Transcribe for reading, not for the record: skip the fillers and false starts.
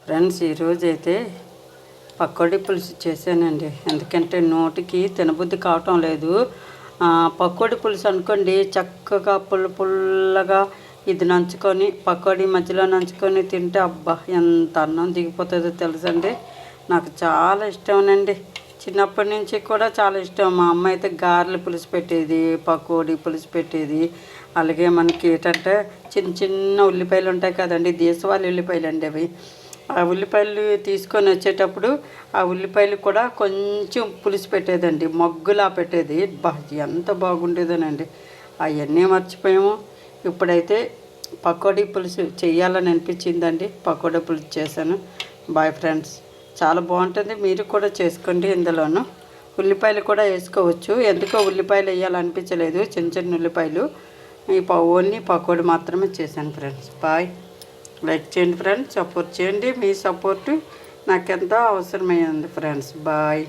Friends, ఈరోజైతే పకోడీ పులుసు చేశానండి. ఎందుకంటే నోటికి తినబుద్ధి కావటం లేదు. పకోడీ పులుసు అనుకోండి, చక్కగా పుల్లగా ఇది నంచుకొని పకోడీ మధ్యలో నంచుకొని తింటే అబ్బా ఎంత అన్నం దిగిపోతుందో తెలుసండి. నాకు చాలా ఇష్టమేనండి. చిన్నప్పటి నుంచి కూడా చాలా ఇష్టం. మా అమ్మ అయితే గారెలు పులుసు పెట్టేది, పకోడీ పులుసు పెట్టేది. అలాగే మనకి ఏంటంటే చిన్న చిన్న ఉల్లిపాయలు ఉంటాయి కదండి, దేశవాళీ ఉల్లిపాయలు అండి అవి. ఆ ఉల్లిపాయలు తీసుకొని వచ్చేటప్పుడు ఆ ఉల్లిపాయలు కూడా కొంచెం పులుసు పెట్టేదండి, మగ్గులా పెట్టేది. ఎంత బాగుండేదోనండి. అవన్నీ మర్చిపోయాము. ఇప్పుడైతే పకోడీ పులుసు చెయ్యాలని అనిపించిందండి. పకోడీ పులుసు చేశాను. Bye friends. చాలా బాగుంటుంది, మీరు కూడా చేసుకోండి. ఇందులోనూ ఉల్లిపాయలు కూడా వేసుకోవచ్చు. ఎందుకో ఉల్లిపాయలు వేయాలనిపించలేదు, చిన్న చిన్న ఉల్లిపాయలు. ఓన్లీ పకోడీ మాత్రమే చేశాను ఫ్రెండ్స్. బాయ్. లైక్ చేయండి ఫ్రెండ్స్, సపోర్ట్ చేయండి. మీ సపోర్టు నాకెంతో అవసరమైంది ఫ్రెండ్స్. బాయ్.